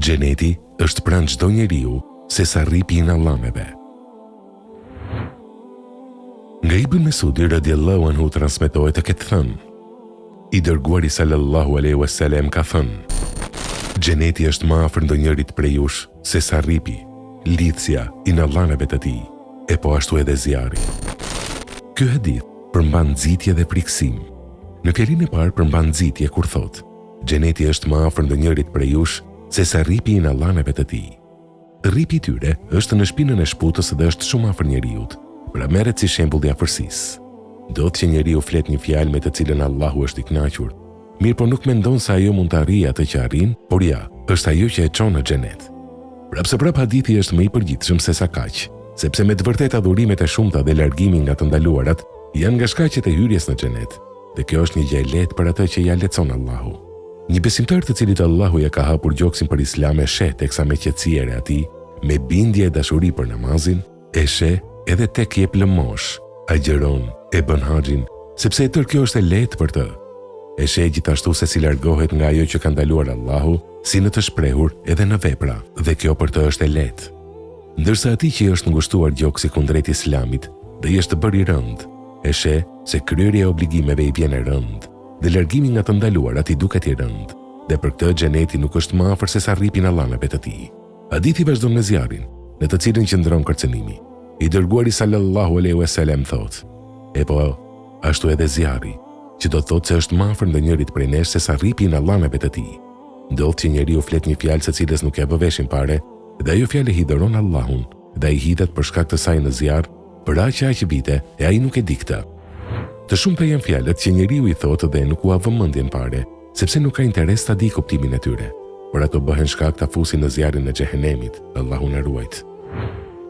Xheneti është pranë çdo njeriu se sa rripi I Allameve. Nga Ibn Mesudi radiallahu anhu transmetohet të ketë thënë: I dërguari sallallahu alaihi wasallam ka thënë: Xheneti është më afër ndonjërit prej jush se sa rripi, lidhja I Allameve të tij, e po ashtu edhe zjarri. Ky hadith përmban nxitje dhe friksim. Në fjalinë e parë përmban nxitje kur thotë: Xheneti është më afër ndonjërit prej jush se sa rripi I Allameve të tij. Rripi I tyre është në shpinën e shputës dhe është shumë afër njeriut, pra merret si shembull I afërsisë. Do të që njeriu flet një fjalë me të cilën Allahu është I kënaqur, mirë po nuk mendon se ajo mund të arrijë atë që arrin, por ja, është ajo që e çon në xhenet. Prapë hadithi është më I përgjithshëm se sa kaq, sepse me të vërtetë adhurimet e shumta dhe largimi nga të ndaluarat janë nga shkaqet e hyrjes në xhenet, dhe kjo është një gjë e lehtë për atë që ja lehtëson Allahu. Një besimtar të cilit Allahu ja ka hapur gjoksin për Islam e sheh teksa me qetësi e ati, me bindje e dashuri për namazin, e sheh edhe tek jep lëmosh, agjeron, e bën haxhin, sepse e tërë kjo është e lehtë për të. E sheh gjithashtu se si largohet nga ajo që ka ndaluar Allahu, si në të shprehur edhe në vepra, dhe kjo për të është e lehtë. Ndërsa atij që është ngushtuar gjoksi kundrejt Islamit dhe I është bërë I rënd, e sheh se kryerja e obligimeve I vjen e rënd, dhe largimi nga të ndaluarat I duket I rënd, dhe për këtë xheneti nuk është më afër se sa rripin Allameve të tij. Hadithi vazhdon me zjarrin, në të cilin qëndron kërcënimi. I dërguari sallallahu alaihi wasallam thotë: E po, ashtu edhe zjarri, që do thotë se është më afër ndonjërit prej nesh se sa rripi I Allameve të tij. Ndodh që njeriu flet një fjalë së cilës nuk e bë veshin pare, dhe ajo fjalë hidhëron Allahun, dhe ai hidhet për shkak të saj në zjarr, për aq vite, e ai nuk e di këtë. Të shumta janë fjalët që njeriu I thotë dhe nuk ua vë mendjen pare, sepse nuk ka interes ta di kuptimin e tyre, por ato bëhen shkak ta fusin në zjarrin e xhehenemit, Allahu na ruajt.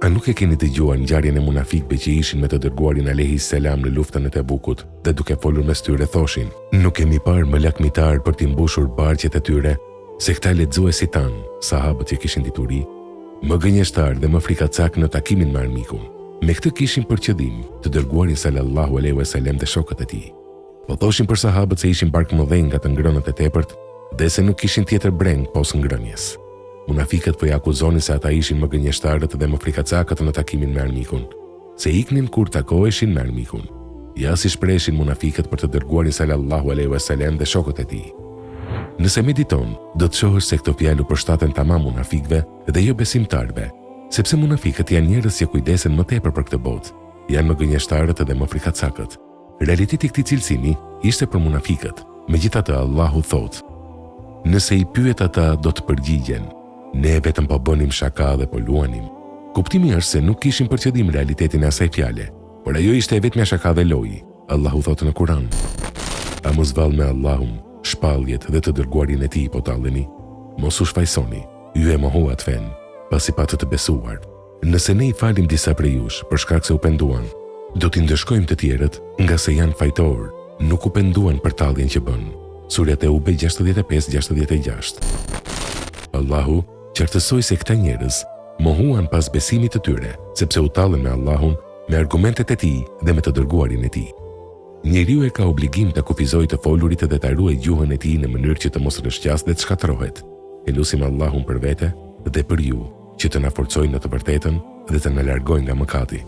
A nuk e keni dëgjuar ngjarjen e munafikëve që ishin me të dërguarin alayhis salam në luftën e Tebukut, dhe duke folur mes tyre thoshin: Nuk kemi parë më lakmitar për t'i mbushur barqet e tyre se këta lexuesi tan, sahabët që kishin dituri, më gënjeshtar dhe më frikacak në takimin me armikun. Me këtë kishin për qëllim të dërguarin sallallahu alaihi wasallam dhe shokët e tij. Po thoshin për sahabët se ishin bark mëdhenj nga të ngrënët e tepërt dhe se nuk kishin tjetër breng pos ngrënjes. Munafikët po I akuzonin se ata ishin më gënjeshtarët dhe më frikacakët në takimin me armikun, se iknin kur takoheshin me armikun. Ja si shpreshin munafikët për të dërguarin sallallahu alaihi wasallam dhe shokët e tij. Nëse mediton, do të shohësh se këto fjalë përshtaten tamam munafikëve dhe jo besimtarëve, sepse munafikët janë njerëz që kujdesen më tepër për këtë botë, janë më gënjeshtarët dhe më frikacakët. Realiteti I këtij cilësimi ishte për munafikët. Megjithatë Allahu thotë: Nëse I pyet ata do të përgjigjen: Ne vetëm po bënim shaka dhe po luanim. Kuptimi është se nuk kishin për qëllim realitetin e asaj fjale, por ajo ishte e vetmja shaka dhe loji. Allahu thotë në Kur'an: A mos vallë me Allahun, shpalljet dhe të dërguarin e tij po talleni, mos u shfaqsoni, ju e mohuat fen, pasi patët të besuar. Nëse ne I falim disa prej jush për shkak se u penduan, do t'i ndëshkojmë të tjerët nga se janë fajtor, nuk u penduan për talljen që bën. Surja Teube 65-66. Allahu qartësoi se këta njerëz mohuan pas besimit të tyre, sepse u tallën me Allahun, me argumentet e tij dhe me të dërguarin e tij. Njeriu e ka obligim të kufizojë të folurit dhe ta ruajë gjuhën e tij në mënyrë që të mos rrëshqasë dhe të shkatërrohet. Elusim Allahun për vete dhe për ju, që të na forcojë në të vërtetën dhe të na largojë nga mëkati.